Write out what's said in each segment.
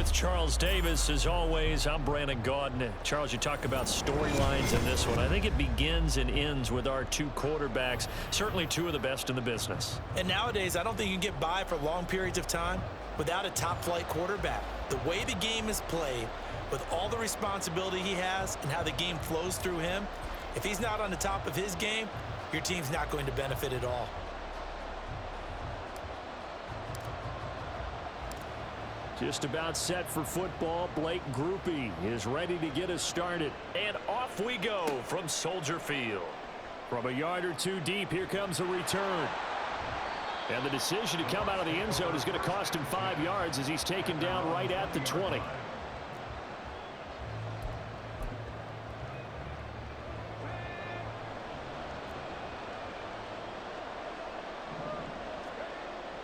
With Charles Davis, as always, I'm Brandon Gaudin. Charles, you talk about storylines in this one. I think it begins and ends with our two quarterbacks, certainly two of the best in the business. And nowadays, I don't think you can get by for long periods of time without a top-flight quarterback. The way the game is played, with all the responsibility he has and how the game flows through him, if he's not on the top of his game, your team's not going to benefit at all. Just about set for football. Blake Groupie is ready to get us started. And off we go from Soldier Field. From a yard or two deep, here comes a return. And the decision to come out of the end zone is going to cost him 5 yards as he's taken down right at the 20.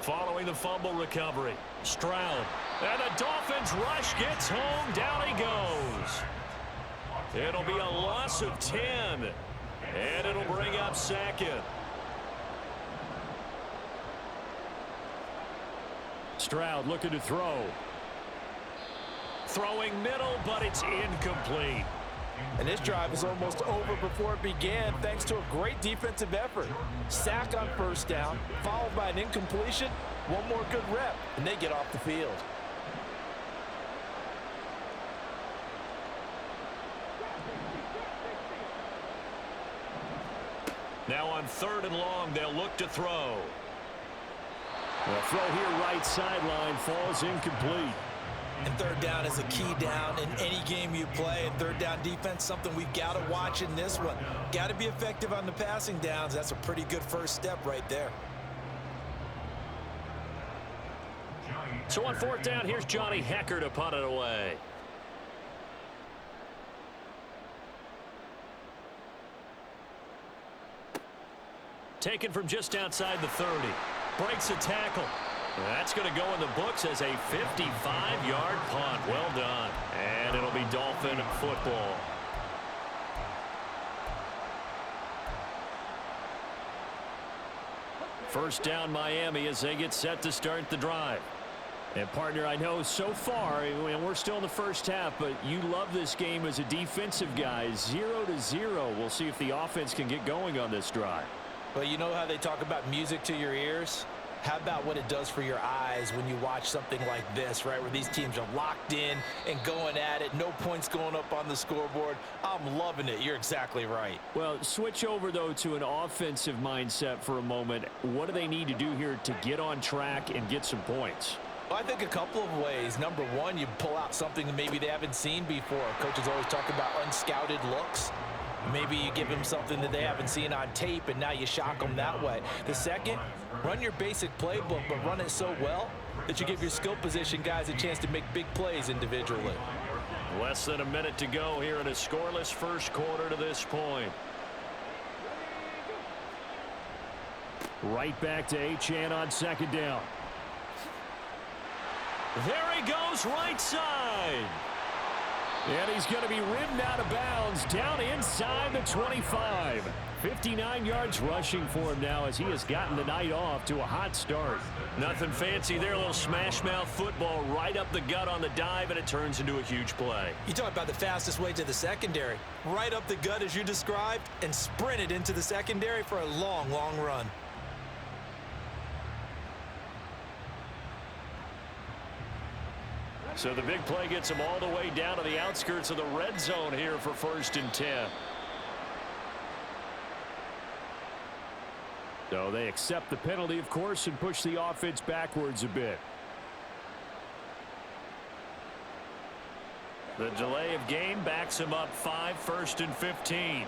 Following the fumble recovery, Stroud. And the Dolphins rush gets home. Down he goes. It'll be a loss of 10. And it'll bring up second. Stroud looking to throw. Throwing middle, but it's incomplete. And this drive is almost over before it began thanks to a great defensive effort. Sack on first down, followed by an incompletion. One more good rep, and they get off the field. Now on 3rd and long, they'll look to throw. The throw here right sideline falls incomplete. And 3rd down is a key down in any game you play. And 3rd down defense, something we've got to watch in this one. Got to be effective on the passing downs. That's a pretty good first step right there. So on 4th down, here's Johnny Hecker to punt it away. Taken from just outside the 30. Breaks a tackle. That's going to go in the books as a 55-yard punt. Well done. And it'll be Dolphin football. First down Miami as they get set to start the drive. And partner, I know so far, and we're still in the first half, but you love this game as a defensive guy. 0-0. We'll see if the offense can get going on this drive. Well, you know how they talk about music to your ears? How about what it does for your eyes when you watch something like this, right, where these teams are locked in and going at it, no points going up on the scoreboard? I'm loving it. You're exactly right. Well, switch over, though, to an offensive mindset for a moment. What do they need to do here to get on track and get some points? Well, I think a couple of ways. Number one, you pull out something that maybe they haven't seen before. Coaches always talk about unscouted looks. Maybe you give them something that they haven't seen on tape, and now you shock them that way. The second, run your basic playbook, but run it so well that you give your skill position guys a chance to make big plays individually. Less than a minute to go here in a scoreless first quarter to this point. Right back to Achane on 2nd down. There he goes, right side. And he's going to be ridden out of bounds down inside the 25. 59 yards rushing for him now as he has gotten the night off to a hot start. Nothing fancy there, a little smash mouth football right up the gut on the dive, and it turns into a huge play. You talk about the fastest way to the secondary. Right up the gut as you described and sprinted into the secondary for a long, long run. So the big play gets him all the way down to the outskirts of the red zone here for 1st and 10. So they accept the penalty, of course, and push the offense backwards a bit. The delay of game backs him up 5, 1st and 15.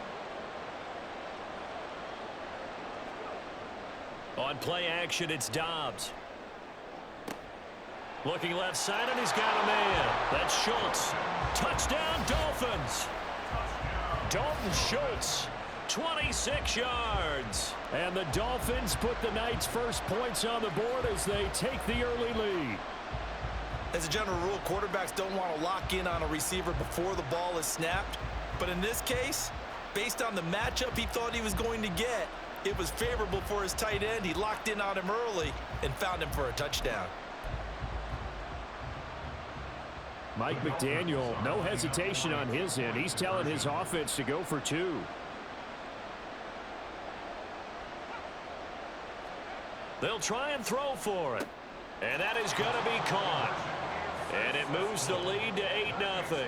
On play action, it's Dobbs. Looking left side, and he's got a man. That's Schultz. Touchdown, Dolphins. Dalton Schultz, 26 yards. And the Dolphins put the night's first points on the board as they take the early lead. As a general rule, quarterbacks don't want to lock in on a receiver before the ball is snapped. But in this case, based on the matchup he thought he was going to get, it was favorable for his tight end. He locked in on him early and found him for a touchdown. Mike McDaniel, no hesitation on his end. He's telling his offense to go for 2. They'll try and throw for it. And that is going to be caught. And it moves the lead to 8-0.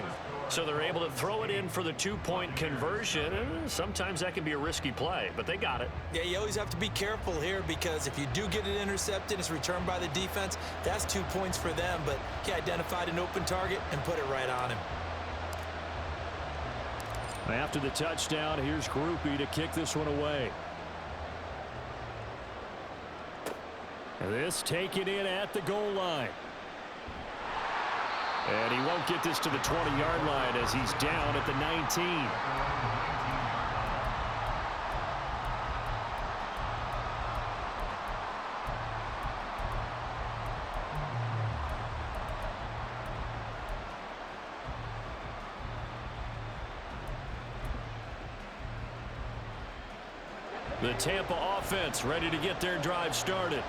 So they're able to throw it in for the 2-point conversion. Sometimes that can be a risky play, but they got it. Yeah, you always have to be careful here because if you do get it intercepted, it's returned by the defense. That's 2 points for them, but he identified an open target and put it right on him. After the touchdown, here's Groupie to kick this one away. This taken in at the goal line. And he won't get this to the 20-yard line as he's down at the 19. The Tampa offense ready to get their drive started.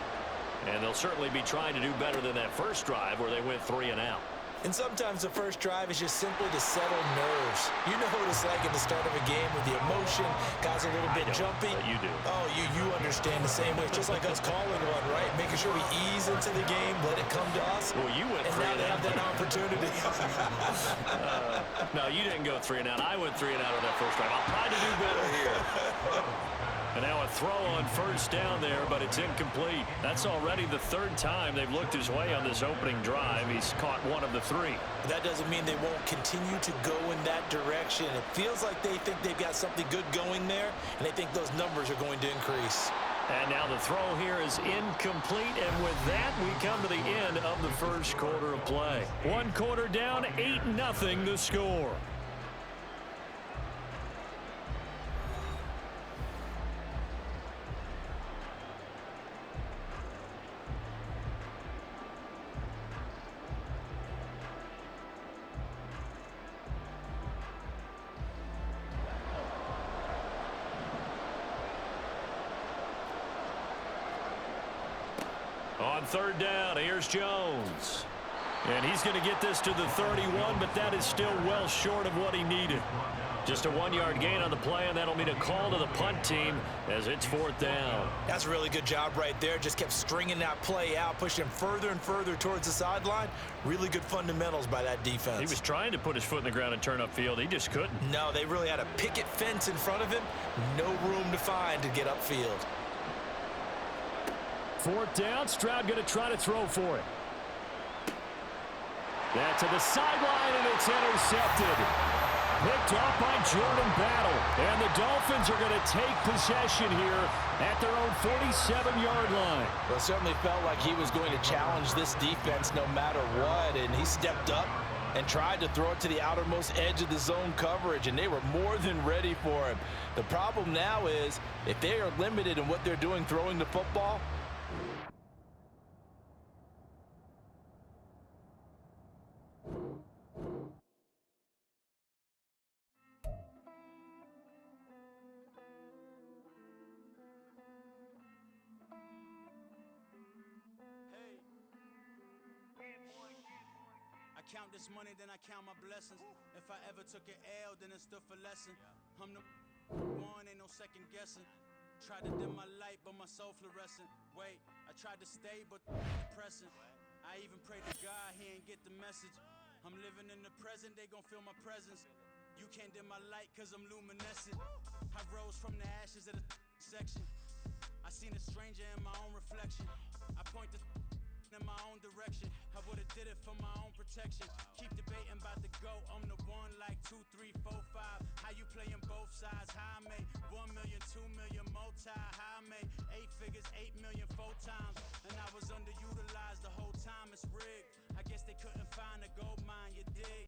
And they'll certainly be trying to do better than that first drive where they went 3 and out. And sometimes the first drive is just simply to settle nerves. You know what it's like at the start of a game with the emotion, guys a little bit jumpy. You do. Oh, you understand the same way. It's just like us calling one, right? Making sure we ease into the game, let it come to us. Well, you went 3 and now and they out. have that opportunity. No, you didn't go 3 and out. I went 3 and out on that first drive. I'll try to do better here. And now a throw on first down there, but it's incomplete. That's already the 3rd time they've looked his way on this opening drive. He's caught 1 of the 3. That doesn't mean they won't continue to go in that direction. It feels like they think they've got something good going there, and they think those numbers are going to increase. And now the throw here is incomplete, and with that, we come to the end of the first quarter of play. 1 quarter down, 8-0 the score. On 3rd down, here's Jones. And he's going to get this to the 31, but that is still well short of what he needed. Just a 1-yard gain on the play, and that'll mean a call to the punt team as it's 4th down. That's a really good job right there. Just kept stringing that play out, pushing him further and further towards the sideline. Really good fundamentals by that defense. He was trying to put his foot in the ground and turn upfield. He just couldn't. No, they really had a picket fence in front of him. No room to find to get upfield. 4th down, Stroud going to try to throw for it. That to the sideline, and it's intercepted. Picked off by Jordan Battle. And the Dolphins are going to take possession here at their own 47-yard line. Well, it certainly felt like he was going to challenge this defense no matter what, and he stepped up and tried to throw it to the outermost edge of the zone coverage, and they were more than ready for him. The problem now is if they are limited in what they're doing throwing the football, I count this money, then I count my blessings. If I ever took an L, then it stood for lesson. I'm the one, ain't no second guessing. Tried to dim my light, but my soul fluorescent. Wait, I tried to stay, but depressing. I even prayed to God, he ain't get the message. I'm living in the present, they gon' feel my presence. You can't dim my light, cause I'm luminescent. I rose from the ashes of the section. I seen a stranger in my own reflection. I point the in my own direction. I would've did it for my own protection. Keep debating about the GOAT. I'm the one like 2, 3, 4, 5. How you playing both sides? How I made 1 million, 2 million, multi. How I made 8 figures, 8 million, 4 times. And I was underutilized the whole time. It's rigged. I guess they couldn't find a gold mine. You dig?